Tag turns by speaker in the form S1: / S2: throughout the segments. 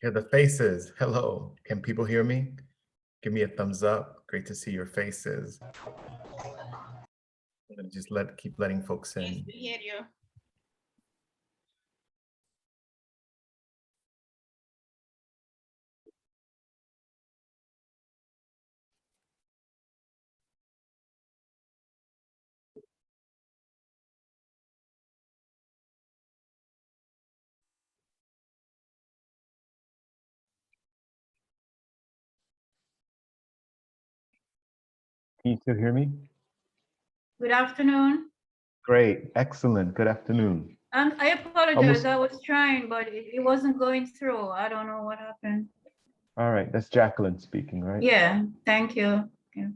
S1: Hear the faces. Hello. Can people hear me? Give me a thumbs up. Great to see your faces. I'm gonna just keep letting folks in.
S2: Yes, we hear you.
S1: Can you still hear me?
S2: Good afternoon.
S1: Great. Excellent. Good afternoon.
S2: I apologize.
S1: Almost.
S2: I was trying, but it wasn't going through. I don't know what happened.
S1: All right. That's Jacqueline speaking, right?
S2: Yeah, thank you. Yeah.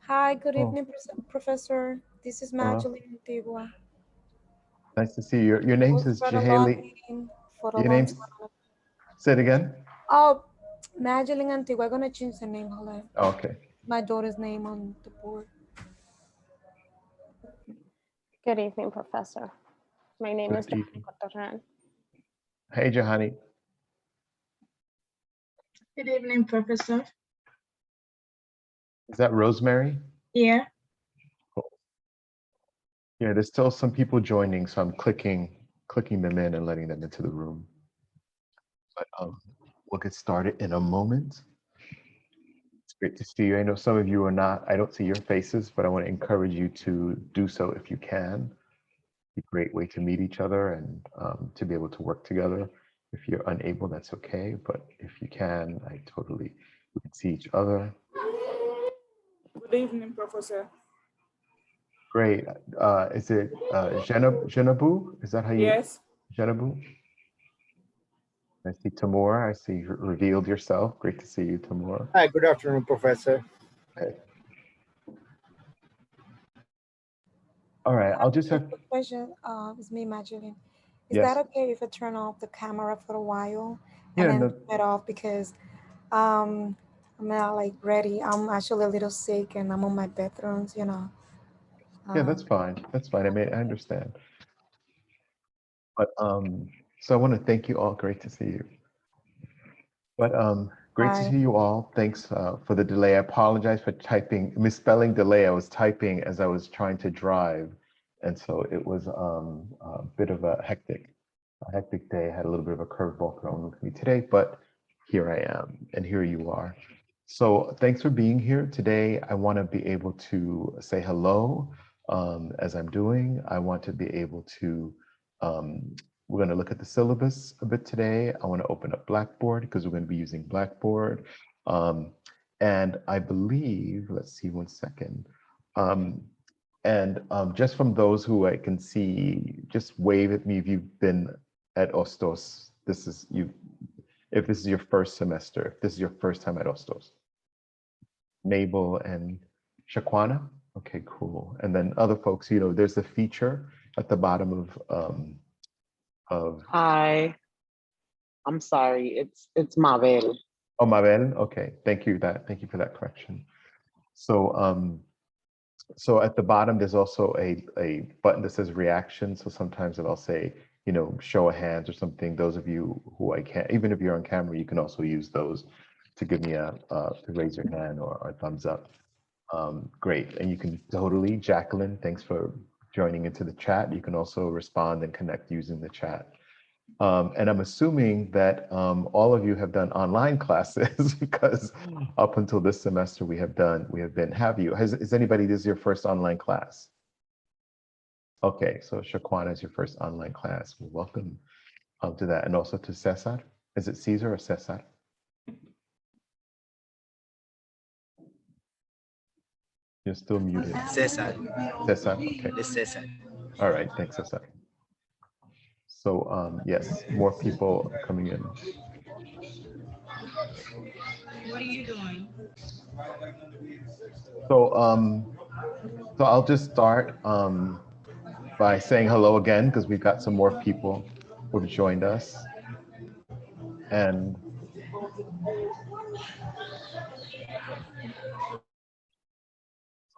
S3: Hi, good
S1: Oh.
S3: evening, Professor. This is Magdalene Antigua.
S1: Nice to see you. Your name is Jahali. Your name's. Say it again.
S3: Oh, Magdalene Antigua. I'm gonna change the name. Hold on.
S1: Okay.
S3: My daughter's name on the board.
S4: Good evening, Professor. My name is Johanny Cotorran.
S1: Hey, Jahani.
S5: Good evening, Professor.
S1: Is that Rosemary?
S5: Yeah.
S1: Cool. Yeah, there's still some people joining, so I'm clicking them in and letting them into the room. But we'll get started in a moment. It's great to see you. I know some of you are not, I don't see your faces, but I want to encourage you to do so if you can. It's a great way to meet each other and to be able to work together. If you're unable, that's okay. But if you can, we can see each other.
S5: Good evening, Professor.
S1: Great. Is it Jenabu? Is that how you?
S5: Yes.
S1: Jenabu? I see Tamora. I see you revealed yourself. Great to see you, Tamora.
S6: Hi, good afternoon, Professor.
S1: Okay. All right, I'll just have.
S3: Question. It's me, Magdalene. Is
S1: Yes.
S3: that okay if I turn off the camera for a while
S1: Yeah,
S3: and then
S1: no.
S3: turn it off because I'm not like ready. I'm actually a little sick and I'm on my bedrooms, you know.
S1: Yeah, that's fine. That's fine. I understand. But so I want to thank you all. Great to see you. But great to see you all. Thanks for the delay. I apologize for misspelling delay. I was typing as I was trying to drive, and so it was a bit of a hectic day. I had a little bit of a curveball thrown with me today, but here I am, and here you are. So thanks for being here today. I want to be able to say hello as I'm doing. I want to be able to, we're going to look at the syllabus a bit today. I want to open up Blackboard because we're going to be using Blackboard. And I believe, let's see one second. Just from those who I can see, just wave at me if you've been at Ostos. If this is your first semester, if this is your first time at Ostos. Mabel and Shaquana. Okay, cool. And then other folks, there's a feature at the bottom of. Hi.
S7: I'm sorry. It's Mabel.
S1: Oh, Mabel. Okay. Thank you for that correction. So so at the bottom there's also a button that says reaction. So sometimes I'll say, show of hands or something. Those of you who I can't, even if you're on camera, you can also use those to give me to raise your hand or a thumbs up. Great. And you can totally, Jacqueline, thanks for joining into the chat. You can also respond and connect using the chat. And I'm assuming that all of you have done online classes because up until this semester is anybody, this is your first online class? Okay, so Shaquana is your first online class. Well, welcome to that. And also to Cesar. Is it Caesar or Cesar? You're still muted.
S8: Cesar.
S1: Cesar, okay.
S8: It's Cesar.
S1: All right, thanks, Cesar. So yes, more people are coming in.
S2: What are you doing?
S1: So so I'll just start by saying hello again because we've got some more people who have joined us. And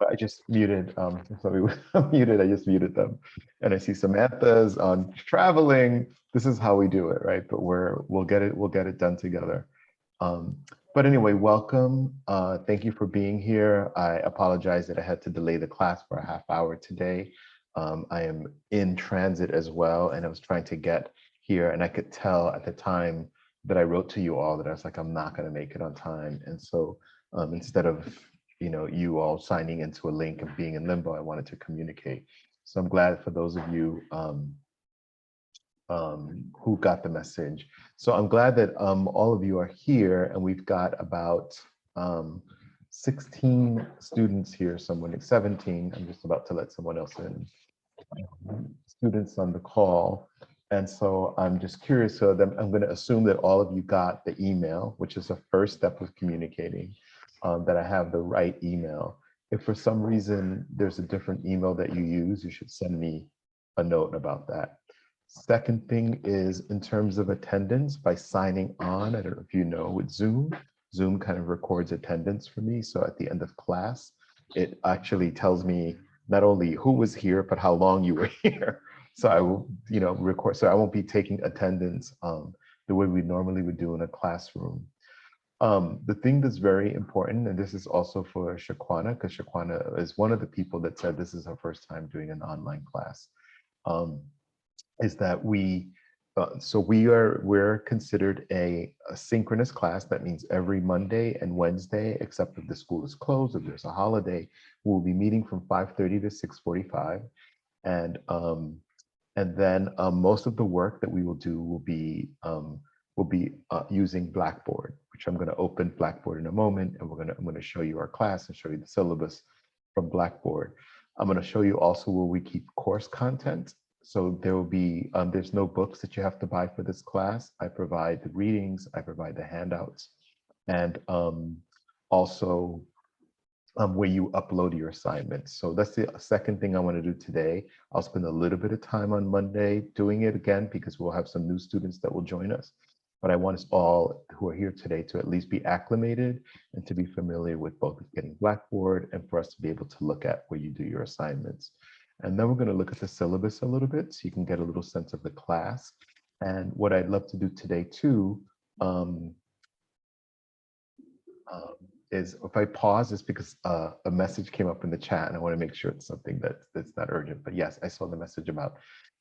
S1: I just muted, sorry, I'm muted, I just muted them. And I see Samantha's on traveling. This is how we do it, right? But we'll get it done together. But anyway, welcome. Thank you for being here. I apologize that I had to delay the class for a half hour today. I am in transit as well, and I was trying to get here, and I could tell at the time that I wrote to you all that I was like, I'm not going to make it on time. And so instead of you all signing into a link and being in limbo, I wanted to communicate. So I'm glad for those of you who got the message. So I'm glad that all of you are here, and we've got about 16 students here, 17. I'm just about to let someone else in. Students on the call. And so I'm just curious, so that I'm going to assume that all of you got the email, which is the first step of communicating, that I have the right email. If for some reason there's a different email that you use, you should send me a note about that. Second thing is in terms of attendance, by signing on, I don't know if you know, with Zoom kind of records attendance for me. So at the end of class, it actually tells me not only who was here, but how long you were here. So I will, record, so I won't be taking attendance the way we normally would do in a classroom. The thing that's very important, and this is also for Shaquana, because Shaquana is one of the people that said this is her first time doing an online class, is that we're considered a synchronous class. That means every Monday and Wednesday, except if the school is closed, if there's a holiday, we'll be meeting from 5:30 to 6:45. And then most of the work that we will do will be using Blackboard, which I'm going to open Blackboard in a moment, and I'm going to show you our class and show you the syllabus from Blackboard. I'm going to show you also where we keep course content. So there will be, there's no books that you have to buy for this class. I provide the readings, I provide the handouts, and also where you upload your assignments. So that's the second thing I want to do today. I'll spend a little bit of time on Monday doing it again, because we'll have some new students that will join us. But I want us all who are here today to at least be acclimated and to be familiar with both getting Blackboard and for us to be able to look at where you do your assignments. And then we're going to look at the syllabus a little bit so you can get a little sense of the class. And what I'd love to do today too is, if I pause, is because a message came up in the chat, and I want to make sure it's something that's not urgent. But yes, I saw the message about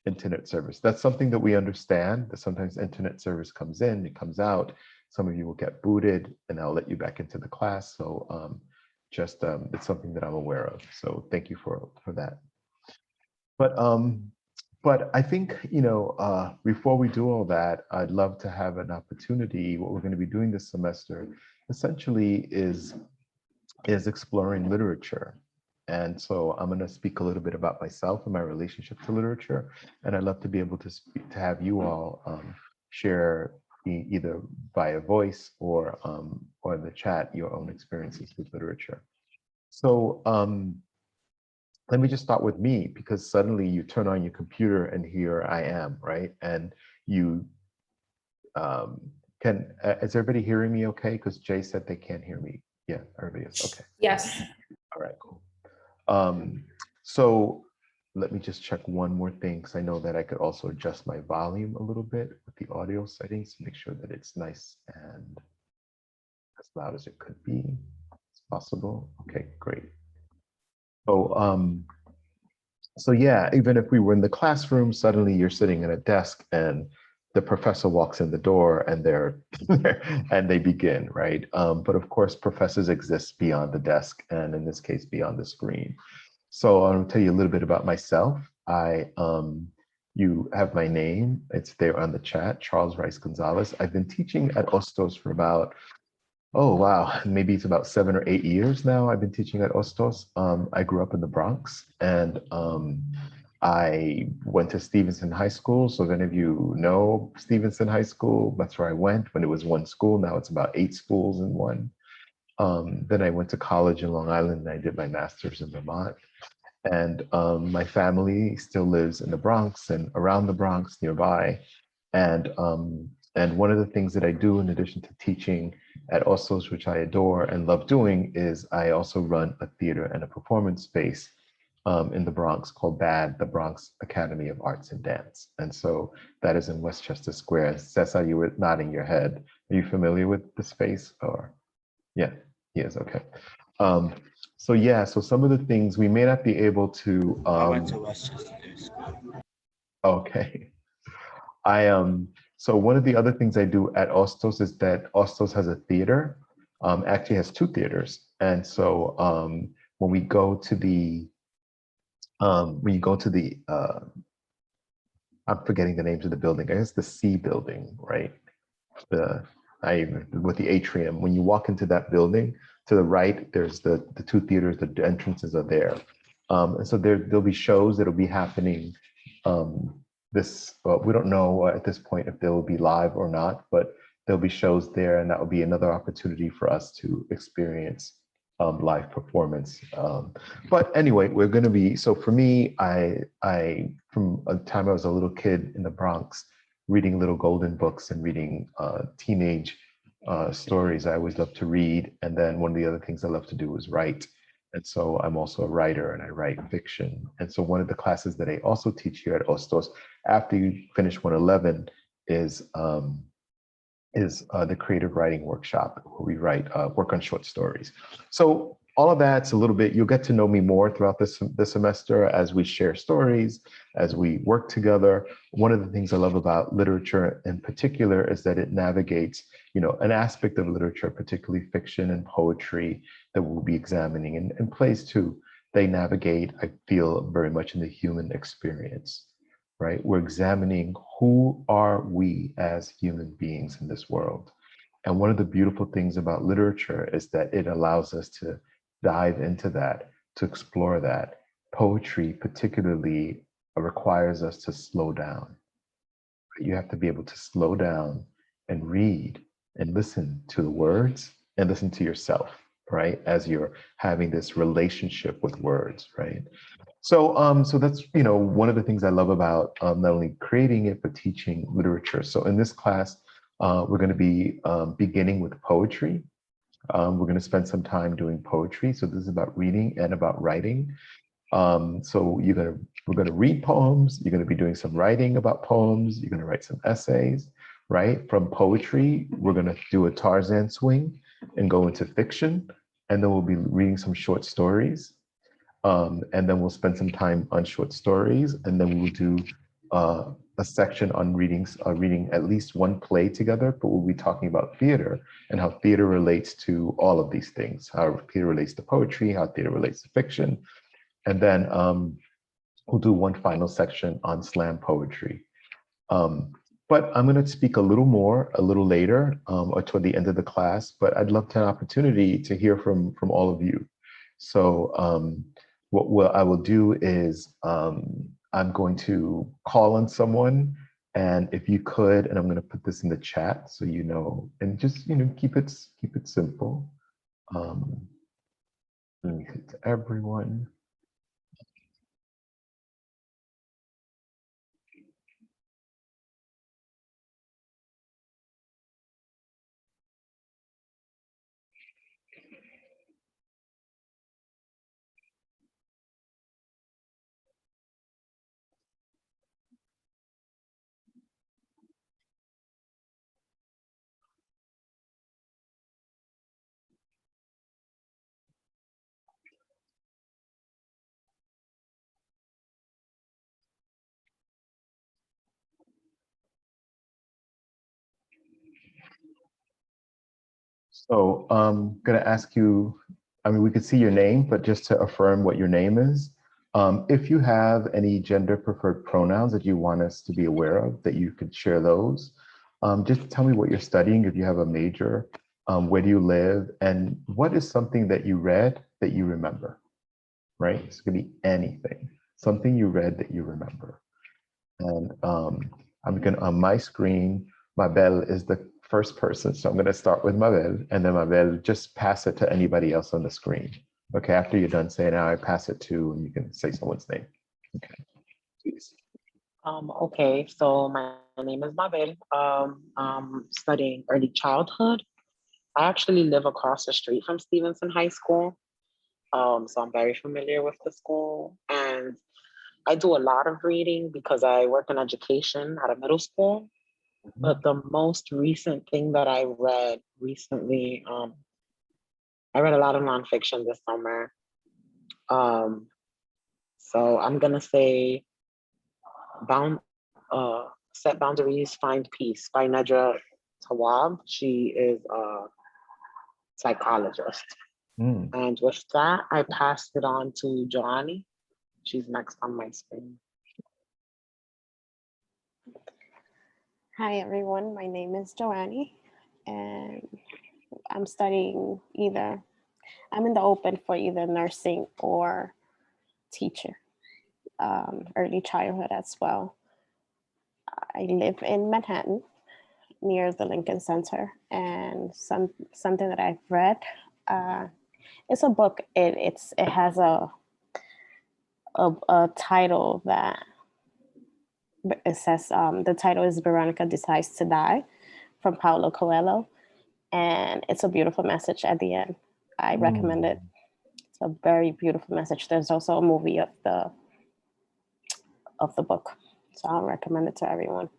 S1: internet service. That's something that we understand, that sometimes internet service comes in, it comes out. Some of you will get booted, and I'll let you back into the class. So it's something that I'm aware of. So thank you for that. But I think, before we do all that, I'd love to have an opportunity. What we're going to be doing this semester essentially is exploring literature. And so I'm going to speak a little bit about myself and my relationship to literature. And I'd love to be able to have you all share either via voice or in the chat your own experiences with literature. So let me just start with me, because suddenly you turn on your computer and here I am, right? And you is everybody hearing me okay? Because Jay said they can't hear me. Yeah, everybody is okay.
S2: Yes.
S1: All right, cool. So let me just check one more thing, because I know that I could also adjust my volume a little bit with the audio settings to make sure that it's nice and as loud as it could be. It's possible. Okay, great. So yeah, even if we were in the classroom, suddenly you're sitting at a desk and the professor walks in the door and and they begin, right? But of course, professors exist beyond the desk, and in this case, beyond the screen. So I'll tell you a little bit about myself. You have my name, it's there on the chat, Charles Rice-Gonzalez. I've been teaching at Ostos for about, oh, wow. Maybe it's about 7 or 8 years now I've been teaching at Ostos. I grew up in the Bronx, and I went to Stevenson High School. So if any of you know Stevenson High School, that's where I went when it was one school. Now it's about 8 schools in one. Then I went to college in Long Island, and I did my master's in Vermont. And my family still lives in the Bronx and around the Bronx nearby. And And one of the things that I do in addition to teaching at Ostos, which I adore and love doing, is I also run a theater and a performance space in the Bronx called BAD, the Bronx Academy of Arts and Dance. And so that is in Westchester Square. That's how you were nodding your head. Are you familiar with the space? Or yeah, yes, okay. So yeah, so some of the things we may not be able to.
S6: I went to Westchester School.
S1: Okay. So one of the other things I do at Ostos is that Ostos has a theater, actually has two theaters. And so when we go to the, I'm forgetting the names of the building, I guess the C building, right? With the atrium, when you walk into that building, to the right, there's the two theaters, the entrances are there. And so there'll be shows that'll be happening we don't know at this point if they will be live or not, but there'll be shows there, and that will be another opportunity for us to experience live performance. But anyway, we're going to be, so for me, I from a time I was a little kid in the Bronx, reading little golden books and reading teenage stories. I always loved to read. And then one of the other things I love to do is write. And so I'm also a writer and I write fiction. And so one of the classes that I also teach here at Ostos, after you finish 111, is the creative writing workshop, where we work on short stories. So all of that's a little bit, you'll get to know me more throughout this semester as we share stories, as we work together. One of the things I love about literature in particular is that it navigates, an aspect of literature, particularly fiction and poetry, that we'll be examining, and plays too. They navigate, I feel, very much in the human experience, right? We're examining who are we as human beings in this world. And one of the beautiful things about literature is that it allows us to dive into that, to explore that. Poetry particularly requires us to slow down. You have to be able to slow down and read and listen to the words and listen to yourself, right? As you're having this relationship with words, right? So, so that's, one of the things I love about not only creating it, but teaching literature. So in this class, we're going to be beginning with poetry. We're going to spend some time doing poetry. So this is about reading and about writing. So we're going to read poems. You're going to be doing some writing about poems. You're going to write some essays, right? From poetry, we're going to do a Tarzan swing and go into fiction. And then we'll be reading some short stories. And then we'll spend some time on short stories. And then we will do a section on reading at least one play together, but we'll be talking about theater and how theater relates to all of these things, how theater relates to poetry, how theater relates to fiction. And then we'll do one final section on slam poetry. But I'm going to speak a little more a little later or toward the end of the class, but I'd love to have an opportunity to hear from all of you. So what I will do is I'm going to call on someone, and if you could, and I'm going to put this in the chat so you know, and just keep it simple. Let me hit to everyone. So I'm going to ask you, we could see your name, but just to affirm what your name is, if you have any gender preferred pronouns that you want us to be aware of, that you could share those. Just tell me what you're studying, if you have a major, where do you live, and what is something that you read that you remember, right? It's going to be anything, something you read that you remember. And I'm going to, on my screen, Mabel is the first person. So I'm going to start with Mabel, and then Mabel, just pass it to anybody else on the screen. Okay, after you're done saying, now I pass it to, and you can say someone's name. Okay, please.
S7: Okay, so my name is Mabel. I'm studying early childhood. I actually live across the street from Stevenson High School. So I'm very familiar with the school. And I do a lot of reading because I work in education at a middle school. But the most recent thing that I read recently, I read a lot of nonfiction this summer. So I'm gonna say Bound Set Boundaries, Find Peace by Nedra Tawwab. She is a psychologist. And with that, I passed it on to Joanny. She's next on my screen.
S4: Hi, everyone. My name is Joanny, and I'm studying I'm in the open for either nursing or teacher, early childhood as well. I live in Manhattan near the Lincoln Center, and something that I've read, it's a book. It has a title that it says, the title is Veronica Decides to Die from Paulo Coelho. And it's a beautiful message at the end. I recommend it. It's a very beautiful message. There's also a movie of the book. So I'll recommend it to everyone.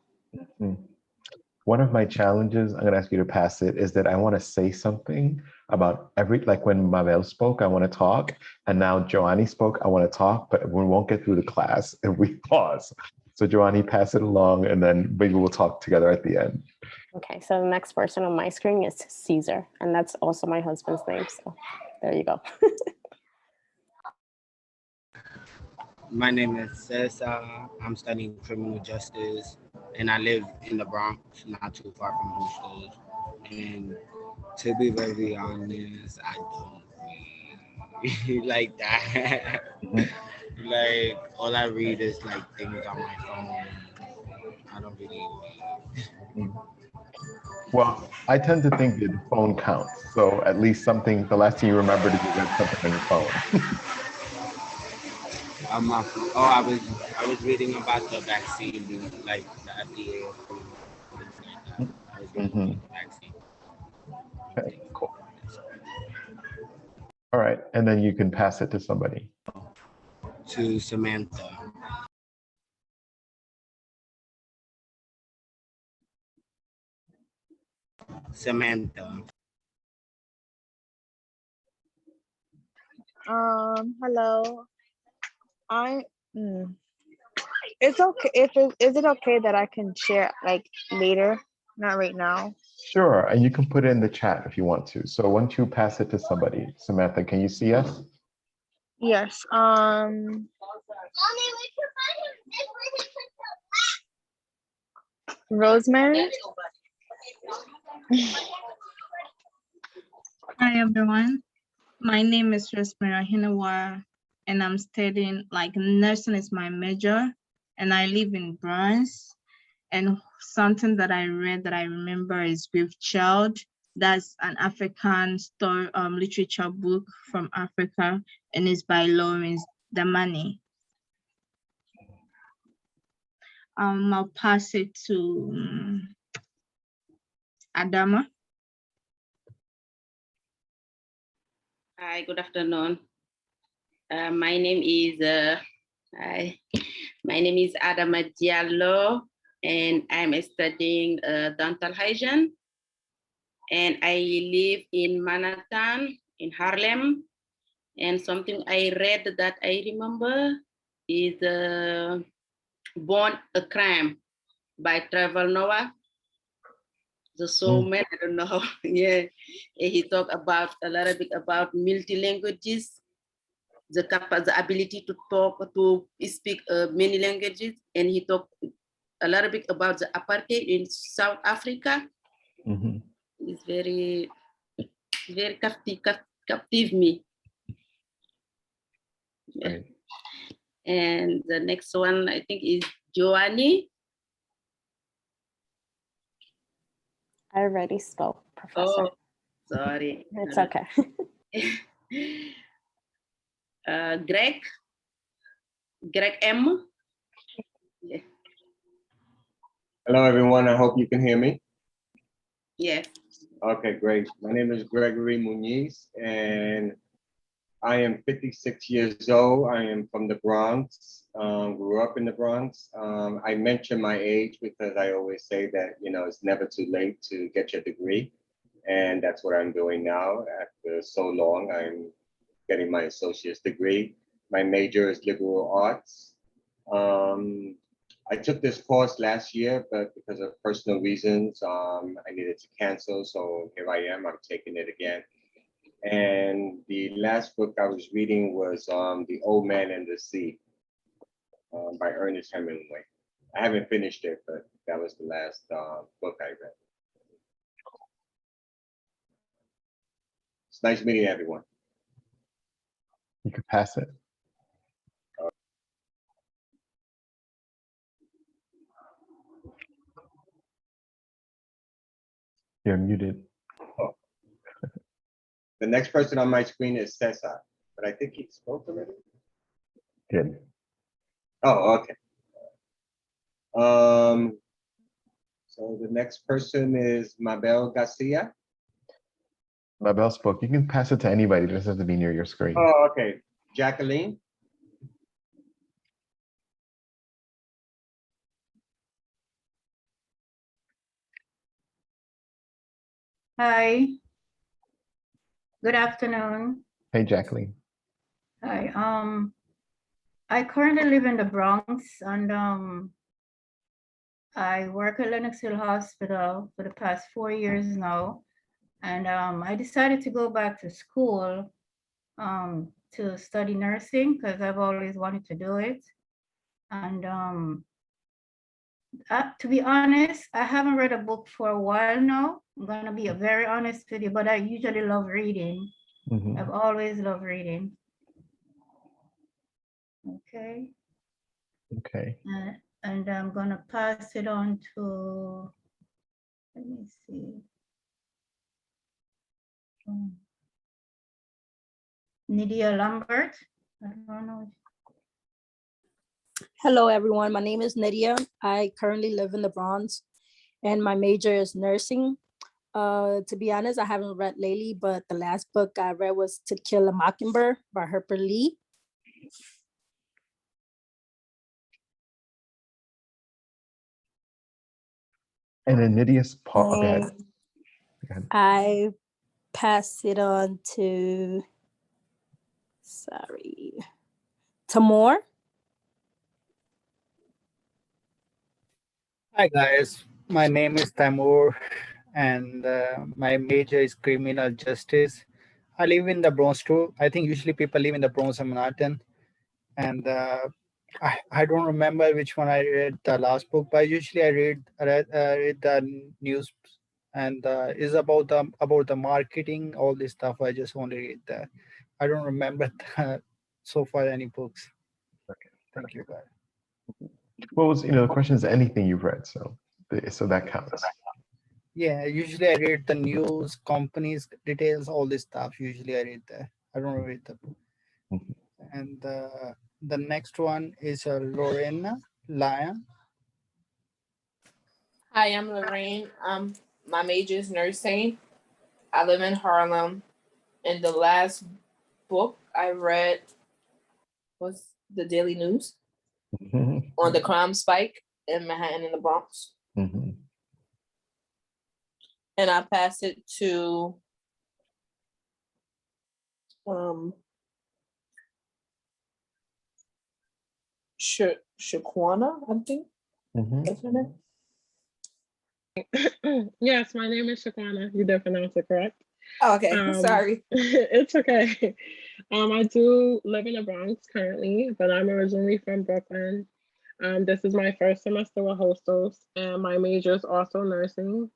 S1: One of my challenges, I'm going to ask you to pass it, is that I want to say something about like when Mabel spoke, I want to talk. And now Joanny spoke, I want to talk, but we won't get through the class if we pause. So Joanny, pass it along, and then maybe we'll talk together at the end.
S4: Okay, so the next person on my screen is Caesar, and that's also my husband's name. So there you go.
S6: My name is Cesar. I'm studying criminal justice, and I live in the Bronx, not too far from home schools. And to be very honest, I don't really like that. Like, all I read is like things on my phone. I don't really read.
S1: Well, I tend to think that the phone counts. So at least something, the last thing you remembered is you read something on your phone.
S6: I was reading about the vaccine, like the FDA approved, things like that. I was reading about the vaccine.
S1: Okay, cool. All right, and then you can pass it to somebody.
S6: To Samantha. Samantha.
S5: Hello. I It's okay is it okay that I can share like later, not right now?
S1: Sure, and you can put it in the chat if you want to. So once you pass it to somebody, Samantha, can you see us?
S5: Yes. Rosemary.
S8: Hi everyone, my name is Rosemary Hinawa, and I'm studying nursing is my major, and I live in Bronx. And something that I read that I remember is With Child. That's an African story literature book from Africa, and it's by Lawrence Damani. I'll pass it to Adama.
S9: Hi, good afternoon. My name is Adama Diallo, and I'm studying dental hygiene. And I live in Manhattan, in Harlem. And something I read that I remember is Born a Crime by Trevor Noah. The soulmate, I don't know. Yeah, and he talked about a little bit about multi-languages, the ability to talk, to speak many languages, and he talked a little bit about the apartheid in South Africa. It's very captive me. Yeah. And the next one I think is Joanny.
S4: I already spoke, Professor.
S9: Oh, sorry.
S4: It's okay.
S9: Greg M. Yeah.
S10: Hello, everyone. I hope you can hear me.
S9: Yes.
S10: Okay, great. My name is Gregory Muniz, and I am 56 years old. I am from the Bronx, grew up in the Bronx. I mention my age because I always say that, you know, it's never too late to get your degree. And that's what I'm doing now. After so long, I'm getting my associate's degree. My major is liberal arts. Um, I took this course last year, but because of personal reasons, I needed to cancel. So here I am, I'm taking it again. And the last book I was reading was The Old Man and the Sea by Ernest Hemingway. I haven't finished it, but that was the last book I read. It's nice meeting everyone.
S1: You could pass it. You're muted.
S10: Oh. The next person on my screen is Cesar, but I think he spoke already.
S1: Good.
S10: Oh, okay. So the next person is Mabel Garcia.
S1: Mabel spoke. You can pass it to anybody. It doesn't have to be near your screen.
S10: Oh, okay. Jacqueline.
S2: Hi. Good afternoon.
S1: Hey, Jacqueline.
S2: Hi. I currently live in the Bronx, and I work at Lenox Hill Hospital for the past 4 years now. And I decided to go back to school to study nursing because I've always wanted to do it. And to be honest, I haven't read a book for a while now. I'm gonna be very honest with you, but I usually love reading.
S1: Mhm.
S2: I've always loved reading. Okay.
S1: Okay.
S2: And I'm gonna pass it on to, let me see. Nydia Lambert. I don't know.
S11: Hello, everyone. My name is Nydia. I currently live in the Bronx, and my major is nursing. To be honest, I haven't read lately, but the last book I read was To Kill a Mockingbird by Harper Lee.
S1: And then Nydia's part. Oh, go ahead. Go ahead.
S11: I pass it on to, Tamor.
S12: Hi guys, my name is Tamur and my major is criminal justice. I live in the Bronx too. I think usually people live in the Bronx and Manhattan. And I don't remember which one I read the last book, but usually I read the news and is about the marketing, all this stuff. I just want to read that. I don't remember so far any books.
S1: Okay.
S12: Thank you guys.
S1: Well, the question is anything you've read, so that counts.
S12: Yeah, usually I read the news, companies, details, all this stuff. Usually I read that. I don't read the book.
S1: Mhm.
S12: And the next one is Lorena Lyon.
S13: Hi, I'm Lorraine. My major is nursing. I live in Harlem. And the last book I read was the Daily News on the crime spike in Manhattan in the Bronx.
S1: Mhm.
S13: And I passed it to Shaquana, I think.
S1: Mhm.
S13: That's her name.
S14: Yes, my name is Shaquana. You did pronounce it correct.
S13: Oh, okay, sorry.
S14: It's okay. I do live in the Bronx currently, but I'm originally from Brooklyn. This is my first semester with hostels, and my major is also nursing.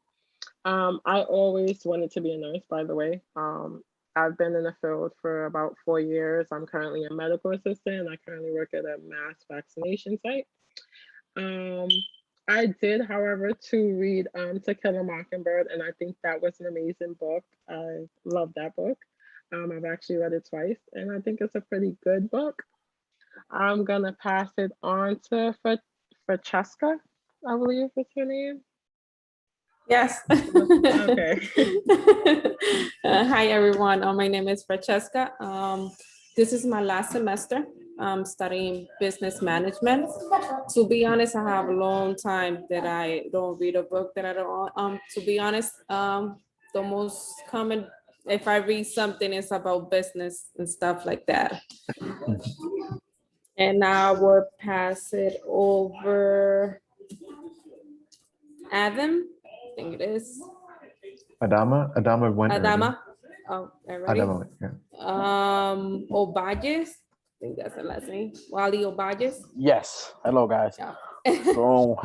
S14: I always wanted to be a nurse, by the way. I've been in the field for about 4 years. I'm currently a medical assistant. I currently work at a mass vaccination site. I did, however, to read To Kill a Mockingbird, and I think that was an amazing book. I love that book. I've actually read it twice, and I think it's a pretty good book. I'm gonna pass it on to Francesca. I believe it's your name.
S15: Yes.
S14: Okay.
S15: Hi, everyone. My name is Francesca. This is my last semester. I'm studying business management. To be honest, I have a long time that I don't read a book that I don't, to be honest, the most common, if I read something, it's about business and stuff like that. And I will pass it over Adam, I think it is.
S1: Adama went early.
S15: Adama. Oh, everybody.
S1: Adama went, yeah.
S15: Obajes. I think that's the last name. Wally Obajes.
S16: Yes. Hello, guys.
S15: Yeah.
S16: So,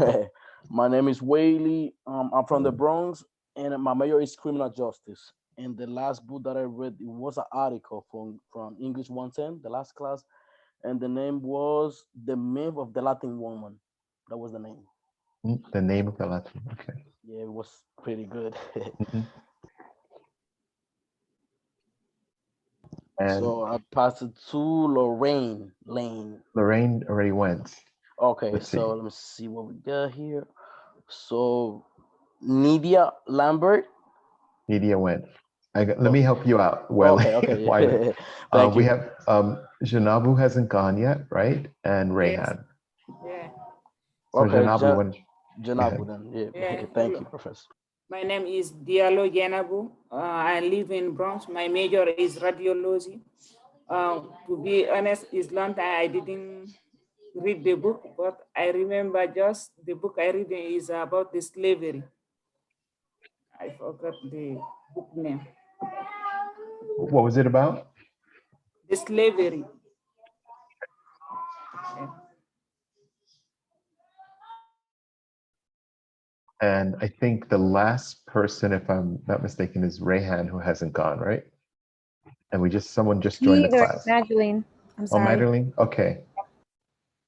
S16: my name is Whaley. I'm from the Bronx, and my major is criminal justice. And the last book that I read, it was an article from English 110, the last class, and the name was The Myth of the Latin Woman. That was the name.
S1: The name of the Latin. Okay.
S16: Yeah, it was pretty good.
S1: And
S16: so I passed it to Lorraine Lane.
S1: Lorraine already went.
S16: Okay,
S1: Let's see.
S16: so let me see what we got here. So Nidia Lambert.
S1: Nidia went. Let me help you out. Well,
S16: Okay.
S1: why not?
S16: Thank
S1: We
S16: you.
S1: have Janabu hasn't gone yet, right? And Rayhan.
S17: Yeah.
S1: So
S16: Okay,
S1: Janabu went.
S16: Janabu then. Yeah. Thank you, Professor.
S17: My name is Diallo Janabu. I live in Bronx. My major is radiology. To be honest, it's long time I didn't read the book, but I remember just the book I read is about the slavery. I forgot the book name.
S1: What was it about?
S17: The slavery. Yeah.
S1: And I think the last person, if I'm not mistaken, is Rayhan, who hasn't gone, right? And someone just joined the class.
S3: Magdalene. I'm
S1: Oh,
S3: sorry.
S1: Magdalene? Okay.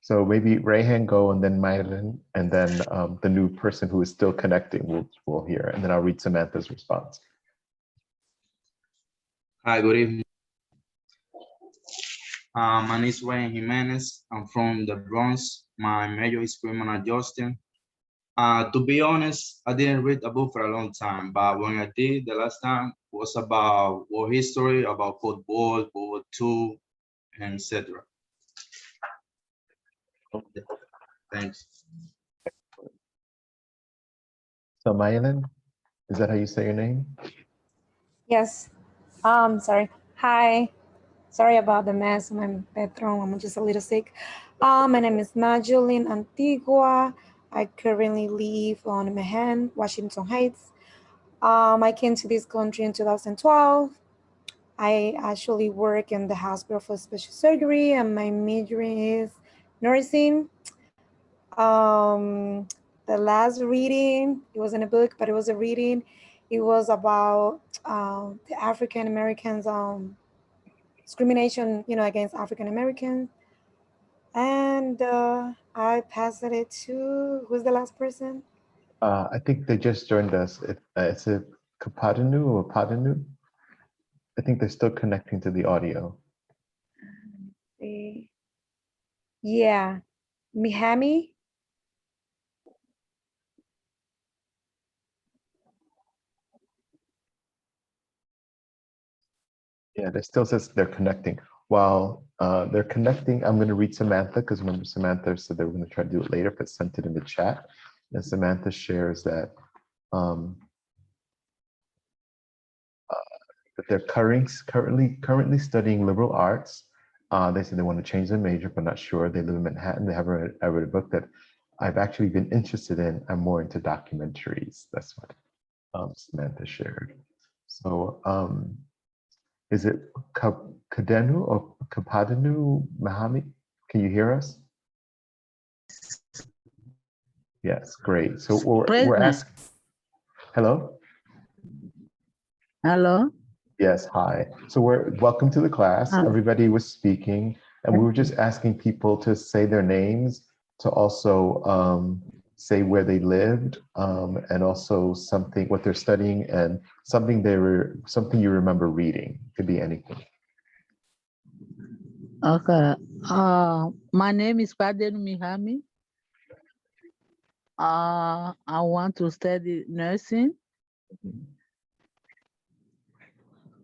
S1: So maybe Rayhan go and then Magdalene, and then the new person who is still connecting will hear, and then I'll read Samantha's response.
S18: Hi, good evening. My name is Ryan Jimenez. I'm from the Bronx. My major is criminal justice. To be honest, I didn't read a book for a long time, but when I did the last time was about war history, about football, World War II, and etc. Okay. Thanks.
S1: So Maylan, is that how you say your name?
S3: Yes. Sorry. Hi. Sorry about the mess. My bedroom. I'm just a little sick. My name is Madeline Antigua. I currently live on Manhattan, Washington Heights. I came to this country in 2012. I actually work in the hospital for special surgery, and my major is nursing. The last reading, it wasn't a book, but it was a reading. It was about the African Americans, discrimination, against African Americans. And I passed it to, who's the last person?
S1: I think they just joined us. It's a Kapadanu or Padanu. I think they're still connecting to the audio.
S3: Yeah, Mihami.
S1: Yeah, they still says they're connecting. While they're connecting, I'm going to read Samantha, because remember Samantha said they were going to try to do it later, but sent it in the chat. And Samantha shares that that they're currently studying liberal arts. They said they want to change their major, but not sure. They live in Manhattan. They haven't read, I read a book that I've actually been interested in. I'm more into documentaries. That's what Samantha shared. So is it Kadenu or Kapadanu Mahami? Can you hear us? Yes, great. So we're asking. Hello?
S19: Hello?
S1: Yes, hi. So welcome to the class. Everybody was speaking, and we were just asking people to say their names, to also say where they lived, and also what they're studying, and something you remember reading. Could be anything.
S19: Okay. My name is Paden Mihami. I want to study nursing,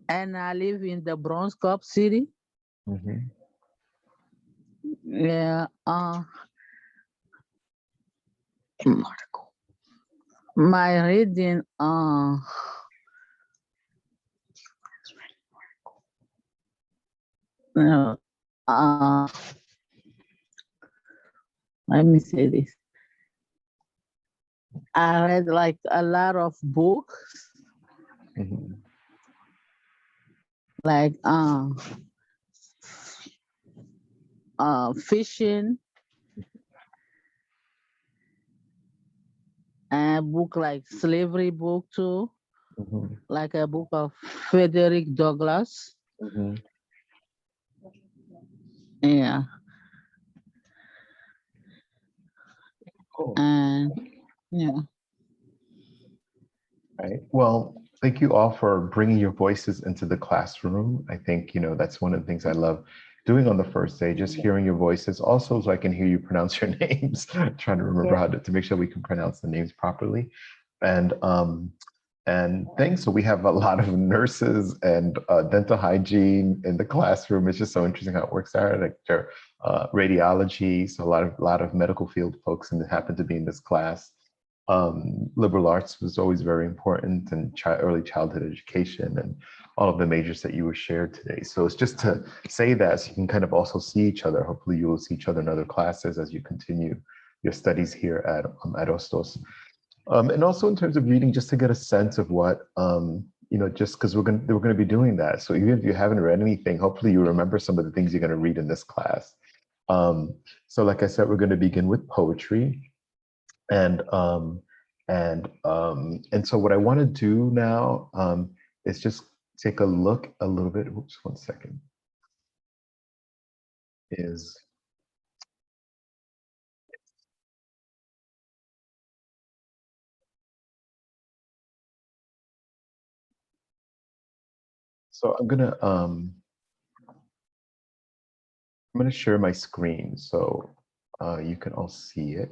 S19: and I live in the Bronx, Cop City. Yeah. My reading. Uh, uh, let me say this. I read like a lot of books, like fishing, and a book like slavery book too, like a book of Frederick Douglass. Yeah. And yeah.
S1: Right. Well, thank you all for bringing your voices into the classroom. I think, that's one of the things I love doing on the first day, just hearing your voices. Also, so I can hear you pronounce your names, trying to remember how to make sure we can pronounce the names properly. And thanks. So we have a lot of nurses and dental hygiene in the classroom. It's just so interesting how it works there. Like radiology, so a lot of medical field folks, and happen to be in this class. Liberal arts was always very important, and early childhood education, and all of the majors that you were shared today. So it's just to say that so you can kind of also see each other. Hopefully you will see each other in other classes as you continue your studies here at Hostos. And also in terms of reading, just to get a sense of what, just because we're going to be doing that. So even if you haven't read anything, hopefully you remember some of the things you're going to read in this class. So like I said, we're going to begin with poetry. And so what I want to do now is just take a look a little bit. Oops, 1 second. So I'm gonna share my screen so you can all see it.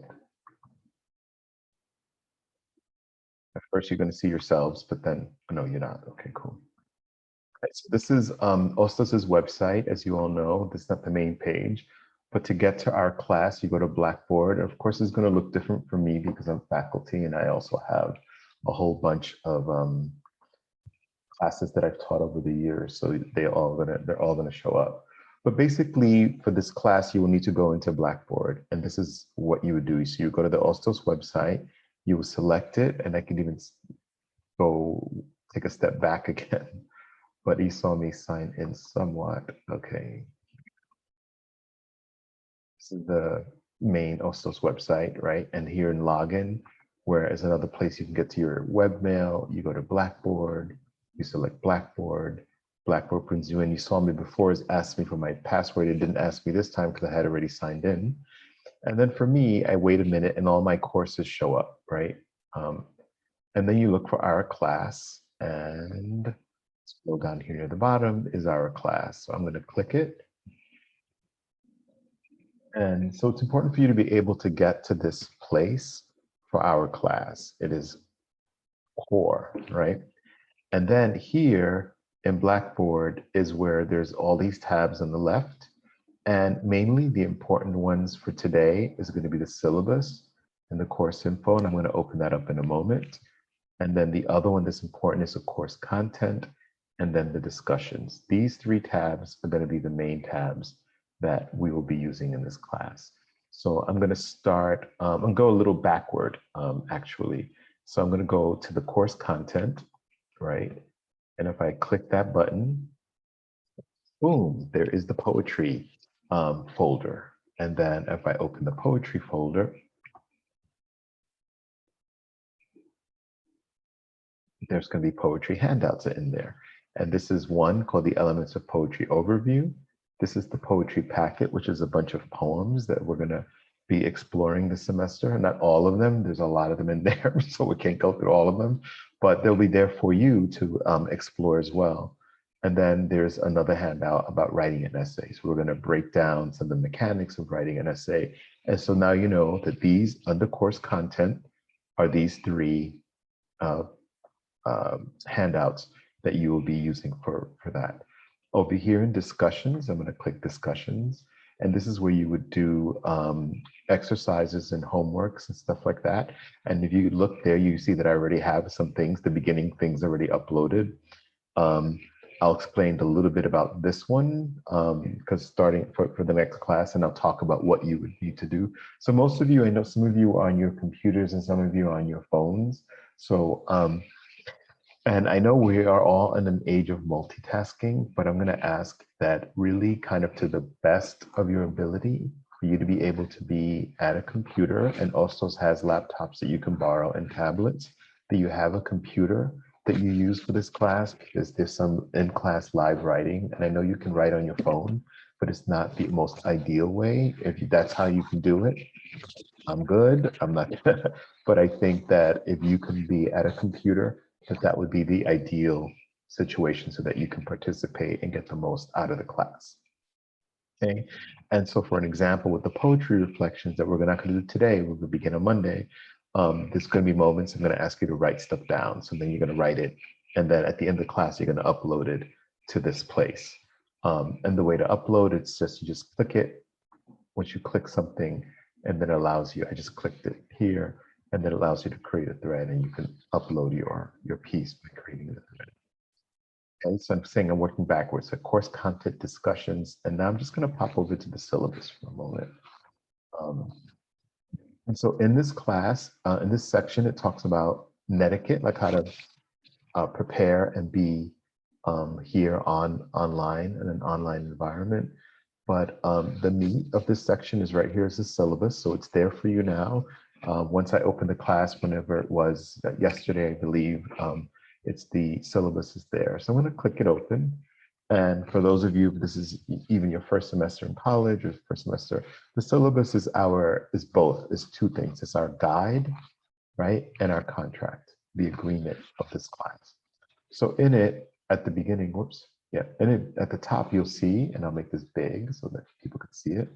S1: At first, you're going to see yourselves, but then, no, you're not. Okay, cool. Right, so this is Hostos's website, as you all know. This is not the main page, but to get to our class, you go to Blackboard. Of course, it's going to look different for me because I'm faculty, and I also have a whole bunch of classes that I've taught over the years, so they're all gonna show up. But basically, for this class, you will need to go into Blackboard, and this is what you would do. So you go to the Hostos website, you will select it, and I can even go take a step back again. But you saw me sign in somewhat. Okay. This is the main Hostos website, right? And here in login, where is another place you can get to your webmail, you go to Blackboard, you select Blackboard, Blackboard brings you in. You saw me before, it asked me for my password. It didn't ask me this time because I had already signed in. And then for me, I wait a minute and all my courses show up, right? And then you look for our class, and scroll down here near the bottom is our class. So I'm going to click it. And so it's important for you to be able to get to this place for our class. It is core, right? And then here in Blackboard is where there's all these tabs on the left. And mainly the important ones for today is going to be the syllabus and the course info. And I'm going to open that up in a moment. And then the other one that's important is the course content and then the discussions. These 3 tabs are going to be the main tabs that we will be using in this class. So I'm going to start, I'm going to go a little backward, actually. So I'm going to go to the course content, right? And if I click that button, boom, there is the poetry folder. And then if I open the poetry folder, there's going to be poetry handouts in there. And this is one called the Elements of Poetry Overview. This is the poetry packet, which is a bunch of poems that we're going to be exploring this semester. Not all of them, there's a lot of them in there, so we can't go through all of them, but they'll be there for you to explore as well. And then there's another handout about writing an essay. So we're going to break down some of the mechanics of writing an essay. And so now you know that these under course content are these three handouts that you will be using for that. Over here in discussions, I'm going to click discussions. And this is where you would do exercises and homeworks and stuff like that. And if you look there, you see that I already have some things, the beginning things already uploaded. I'll explain a little bit about this one because starting for the next class, and I'll talk about what you would need to do. So most of you, I know some of you are on your computers and some of you are on your phones. So, and I know we are all in an age of multitasking, but I'm going to ask that really kind of to the best of your ability for you to be able to be at a computer, and also has laptops that you can borrow and tablets, that you have a computer that you use for this class, because there's some in-class live writing, and I know you can write on your phone, but it's not the most ideal way. If that's how you can do it, I'm good. I'm not, but I think that if you can be at a computer, that would be the ideal situation so that you can participate and get the most out of the class. Okay, and so for an example, with the poetry reflections that we're not going to do today, we'll begin on Monday. There's going to be moments I'm going to ask you to write stuff down. So then you're going to write it. And then at the end of the class, you're going to upload it to this place. And the way to upload, it's just, you just click it. Once you click something, and then it allows you, I just clicked it here, and then it allows you to create a thread, and you can upload your piece by creating the thread. Okay, so I'm saying I'm working backwards. So course content discussions, and now I'm just going to pop over to the syllabus for a moment. And so in this class, in this section, it talks about netiquette, like how to prepare and be here online in an online environment. But the meat of this section is right here is the syllabus. So it's there for you now. Once I open the class, whenever it was yesterday, I believe, it's the syllabus is there. So I'm going to click it open. And for those of you, this is even your first semester in college or first semester, the syllabus is both, is two things. It's our guide, right? And our contract, the agreement of this class. So in it, at the beginning, at the top, you'll see, and I'll make this big so that people can see it,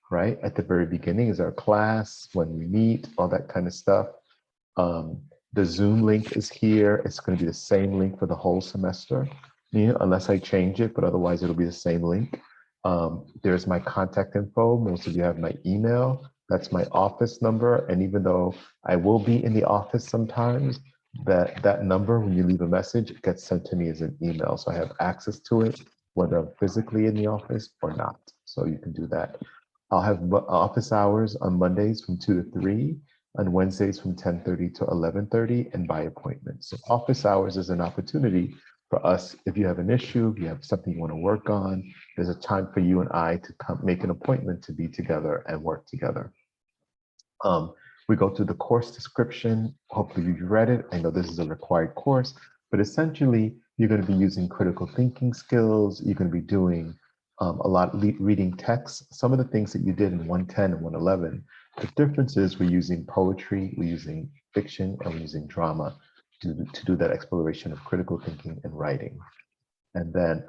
S1: right? At the very beginning is our class, when we meet, all that kind of stuff. The Zoom link is here. It's going to be the same link for the whole semester, unless I change it, but otherwise it'll be the same link. There's my contact info. Most of you have my email. That's my office number. And even though I will be in the office sometimes, that number, when you leave a message, it gets sent to me as an email. So I have access to it, whether I'm physically in the office or not. So you can do that. I'll have office hours on Mondays from 2 to 3, on Wednesdays from 10:30 to 11:30, and by appointment. So office hours is an opportunity for us. If you have an issue, if you have something you want to work on, there's a time for you and I to come make an appointment to be together and work together. We go through the course description. Hopefully you've read it. I know this is a required course, but essentially you're going to be using critical thinking skills. You're going to be doing a lot of reading texts. Some of the things that you did in 110 and 111, the difference is we're using poetry, we're using fiction, and we're using drama to do that exploration of critical thinking and writing. And then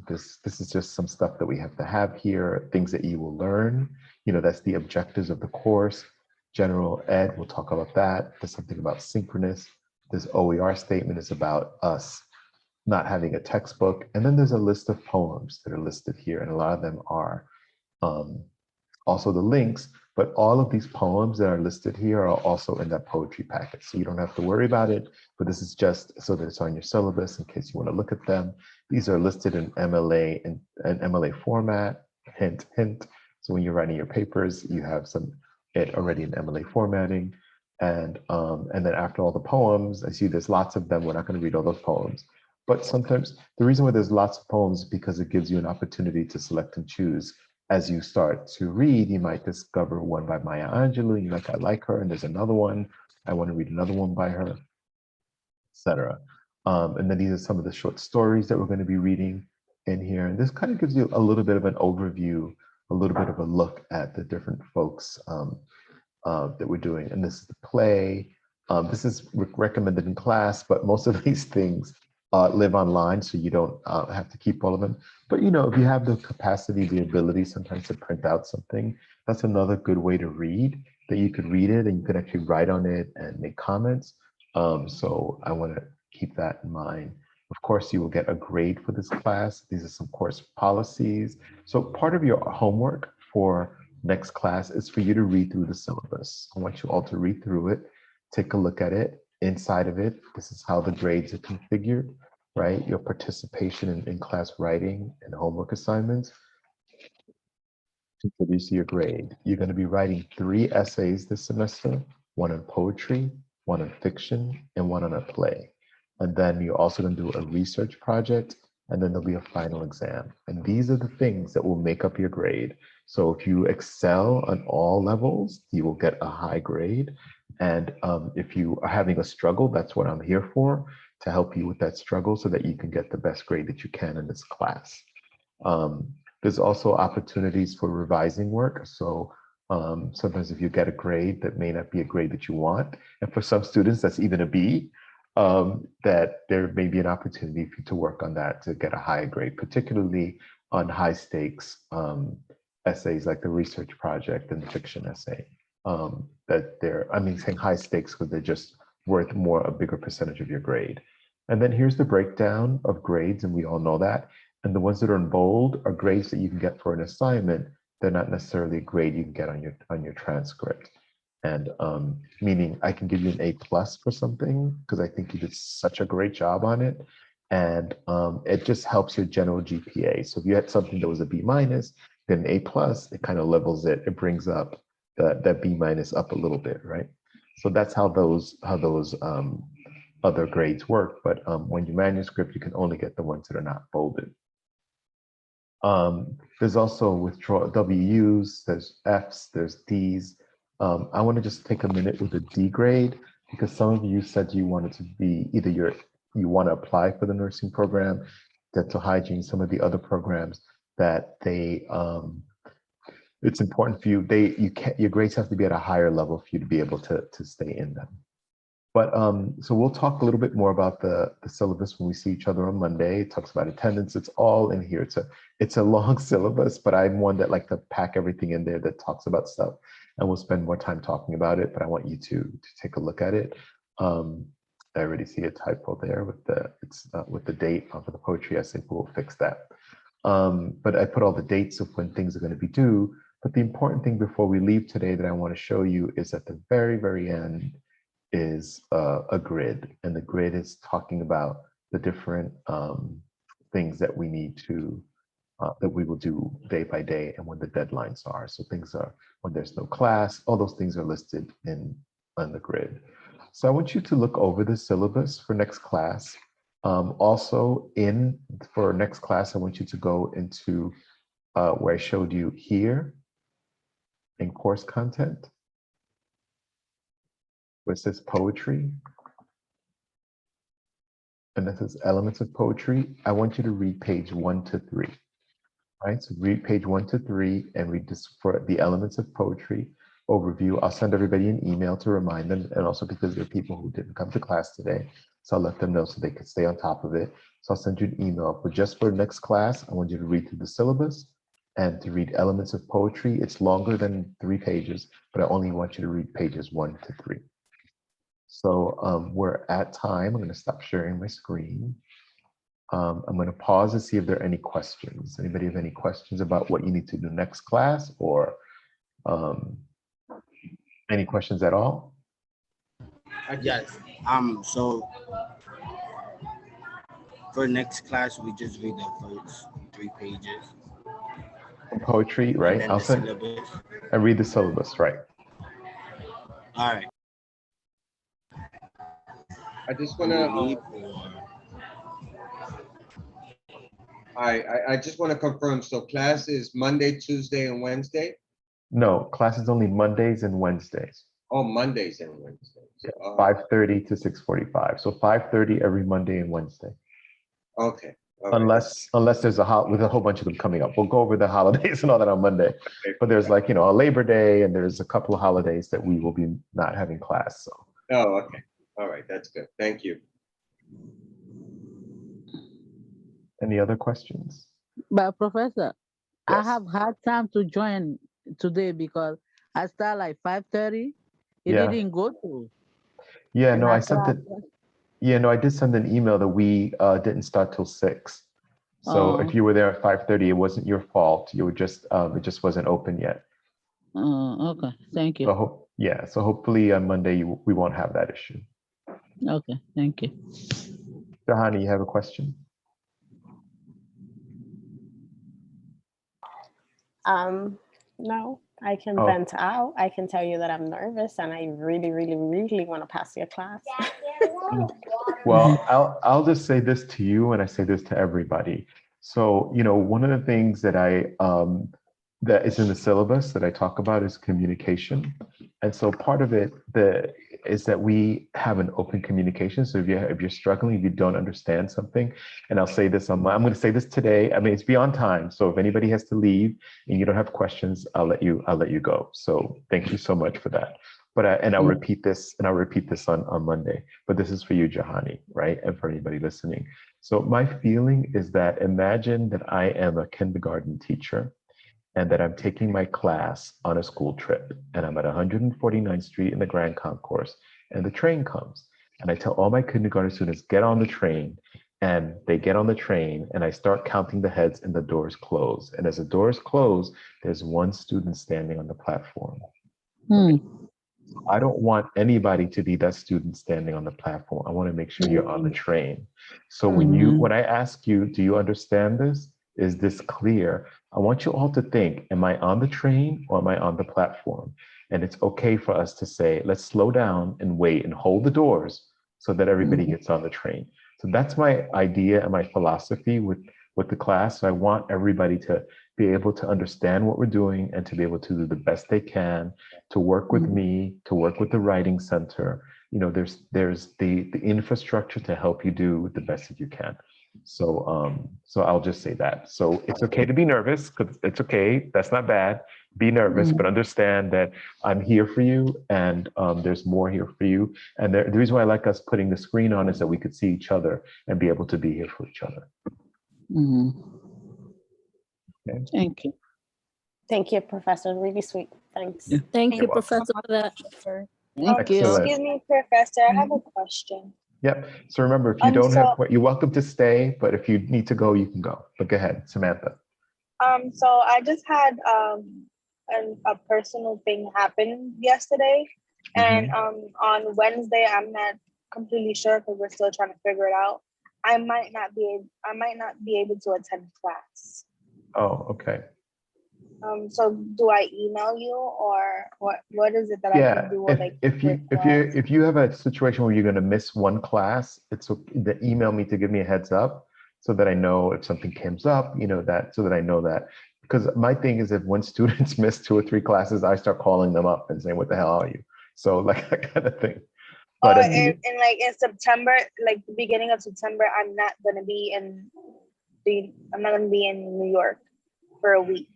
S1: this is just some stuff that we have to have here, things that you will learn. That's the objectives of the course. General ed, we'll talk about that. There's something about synchronous. This OER statement is about us not having a textbook. And then there's a list of poems that are listed here, and a lot of them are also the links, but all of these poems that are listed here are also in that poetry packet. So you don't have to worry about it, but this is just so that it's on your syllabus in case you want to look at them. These are listed in MLA and MLA format, hint, hint. So when you're writing your papers, you have it already in MLA formatting. And then after all the poems, I see there's lots of them. We're not going to read all those poems. But sometimes the reason why there's lots of poems is because it gives you an opportunity to select and choose. As you start to read, you might discover one by Maya Angelou. You're like, I like her, and there's another one. I want to read another one by her, etc. And then these are some of the short stories that we're going to be reading in here. And this kind of gives you a little bit of an overview, a little bit of a look at the different folks that we're doing. And this is the play. This is recommended in class, but most of these things live online, so you don't have to keep all of them. But you know, if you have the capacity, the ability sometimes to print out something, that's another good way to read, that you could read it and you could actually write on it and make comments. So I want to keep that in mind. Of course, you will get a grade for this class. These are some course policies. So part of your homework for next class is for you to read through the syllabus. I want you all to read through it, take a look at it. Inside of it, this is how the grades are configured, right? Your participation in class writing and homework assignments to produce your grade. You're going to be writing 3 essays this semester, 1 on poetry, 1 on fiction, and 1 on a play. And then you're also going to do a research project, and then there'll be a final exam. And these are the things that will make up your grade. So if you excel on all levels, you will get a high grade. And if you are having a struggle, that's what I'm here for, to help you with that struggle so that you can get the best grade that you can in this class. There's also opportunities for revising work. So sometimes if you get a grade that may not be a grade that you want, and for some students, that's even a B, that there may be an opportunity for you to work on that to get a higher grade, particularly on high stakes essays like the research project and the fiction essay. That they're, I mean, saying high stakes because they're just worth more, a bigger percentage of your grade. And then here's the breakdown of grades, and we all know that. And the ones that are in bold are grades that you can get for an assignment. They're not necessarily a grade you can get on your transcript. And meaning I can give you an A+ for something because I think you did such a great job on it. And it just helps your general GPA. So if you had something that was a B-, then A+, it kind of levels it. It brings up that B- up a little bit, right? So that's how those other grades work. But when you manuscript, you can only get the ones that are not bolded. There's also withdrawal W's, there's F's, there's D's. I want to just take a minute with the D grade because some of you said you wanted to be either you want to apply for the nursing program, dental hygiene, some of the other programs that they it's important for you. Your grades have to be at a higher level for you to be able to stay in them. But so we'll talk a little bit more about the syllabus when we see each other on Monday. It talks about attendance. It's all in here. It's a long syllabus, but I'm one that like to pack everything in there that talks about stuff, and we'll spend more time talking about it. But I want you to take a look at it. I already see a typo there with the date for the poetry essay. We'll fix that. But I put all the dates of when things are going to be due. But the important thing before we leave today that I want to show you is at the very, very end is a grid, and the grid is talking about the different things that we need to that we will do day by day and when the deadlines are. So things are when there's no class, all those things are listed on the grid. So I want you to look over the syllabus for next class. Also for next class, I want you to go into where I showed you here in course content, where it says poetry, and it says elements of poetry. I want you to read page 1 to 3. Right, so read page 1 to 3 and read this for the elements of poetry overview. I'll send everybody an email to remind them, and also because there are people who didn't come to class today, so I'll let them know so they can stay on top of it. So I'll send you an email. But just for next class, I want you to read through the syllabus and to read elements of poetry. It's longer than 3 pages, but I only want you to read pages 1 to 3. So we're at time. I'm going to stop sharing my screen. I'm going to pause and see if there are any questions. Anybody have any questions about what you need to do next class, or any questions at all?
S6: Yes. So for next class, we just read the first 3 pages.
S1: Poetry, right?
S6: And then
S1: I'll
S6: the
S1: send.
S6: syllabus.
S1: I read the syllabus, right?
S6: All right.
S10: I just want to. I just want to confirm. So class is Monday, Tuesday, and Wednesday?
S1: No, class is only Mondays and Wednesdays.
S10: Oh, Mondays and Wednesdays.
S1: Yeah, 5:30 to 6:45. So 5:30 every Monday and Wednesday.
S10: Okay.
S1: Unless there's with a whole bunch of them coming up. We'll go over the holidays and all that on Monday. Okay. But there's like, a Labor Day, and there's a couple of holidays that we will be not having class. So.
S10: Oh, okay. All right. That's good. Thank you.
S1: Any other questions?
S19: But Professor, I
S1: Yes.
S19: have had time to join today because I start like 5:30. It
S1: Yeah.
S19: didn't go through.
S1: Yeah,
S19: And
S1: no, I
S19: after
S1: sent
S19: I
S1: it. Yeah, no, I did send an email that we didn't start till 6. So if you were there at 5:30, it wasn't your fault. You were just it just wasn't open yet.
S19: Okay, thank you.
S1: So so hopefully on Monday we won't have that issue.
S19: Okay, thank you.
S1: Jahani, you have a question?
S4: No, I can
S1: Oh.
S4: vent out. I can tell you that I'm nervous and I really, really, really want to pass your class.
S1: Well, I'll just say this to you, and I say this to everybody. So, one of the things that that is in the syllabus that I talk about is communication. And so part of it is that we have an open communication. So if you're struggling, if you don't understand something, and I'll say this I'm going to say this today. I mean, it's beyond time. So if anybody has to leave and you don't have questions, I'll let you go. So thank you so much for that. But I'll repeat this, on Monday. But this is for you, Jahani, right? And for anybody listening. So my feeling is that imagine that I am a kindergarten teacher and that I'm taking my class on a school trip, and I'm at 149th Street in the Grand Concourse, and the train comes. And I tell all my kindergarten students, get on the train. And they get on the train, and I start counting the heads, and the doors close. And as the doors close, there's one student standing on the platform. I don't want anybody to be that student standing on the platform. I want to make sure you're on the train. So when I ask you, do you understand this? Is this clear? I want you all to think, am I on the train or am I on the platform? And it's okay for us to say, let's slow down and wait and hold the doors so that everybody gets on the train. So that's my idea and my philosophy with the class. So I want everybody to be able to understand what we're doing and to be able to do the best they can, to work with me, to work with the writing center. There's the infrastructure to help you do the best that you can. So I'll just say that. So it's okay to be nervous, because it's okay. That's not bad. Be nervous, but understand that I'm here for you, and there's more here for you. And the reason why I like us putting the screen on is that we could see each other and be able to be here for each other. Okay.
S19: Thank you.
S4: Thank you, Professor. Really sweet. Thanks.
S19: Yeah.
S11: Thank you,
S1: You're welcome.
S11: Professor, for that.
S19: Thank you.
S1: Excellent.
S5: Excuse me, Professor, I have a question.
S1: Yep. So remember, if you don't
S5: So,
S1: have, you're welcome to stay, but if you need to go, you can go. But go ahead, Samantha.
S5: so I just had a personal thing happen yesterday, and on Wednesday I'm not completely sure because we're still trying to figure it out. I might not be able to attend class.
S1: Oh, okay.
S5: So do I email you, or what is it that I
S1: Yeah,
S5: can do? Or
S1: if you have a situation where you're going to miss one class, it's okay, email me to give me a heads up so that I know if something comes up, so that I know that. Because my thing is, if when students miss 2 or 3 classes, I start calling them up and saying, "What the hell are you?" So like that kind of thing. But
S5: and like in September, like the beginning of September, I'm not gonna be in New York for a week.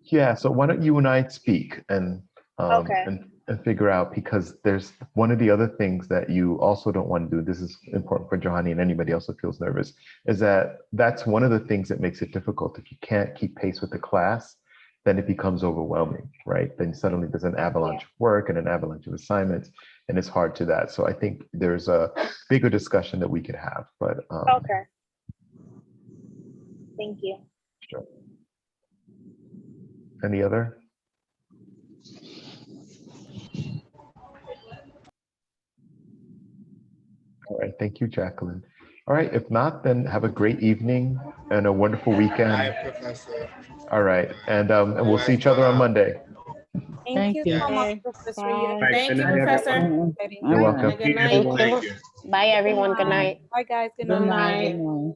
S1: yeah, so why don't you and I speak and
S5: Okay.
S1: and figure out, because there's one of the other things that you also don't want to do. This is important for Johanny and anybody else that feels nervous, is that's one of the things that makes it difficult. If you can't keep pace with the class, then it becomes overwhelming, right? Then suddenly there's an avalanche of work and an avalanche of assignments, and it's hard to that. So I think there's a bigger discussion that we could have. But
S5: Okay. Thank you.
S1: Sure. Any other? All right, thank you, Jacqueline. All right, if not, then have a great evening and a wonderful weekend.
S6: Hi, Professor.
S1: All right, and we'll see each other on Monday.
S11: Thank you so much,
S13: Okay.
S11: Professor.
S13: Bye.
S15: Thank you, Professor.
S1: You're welcome.
S15: Good night.
S4: Thank you. Bye, everyone. Good night.
S11: Bye, guys. Good
S13: Good
S11: night.
S13: night.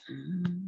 S19: Mm.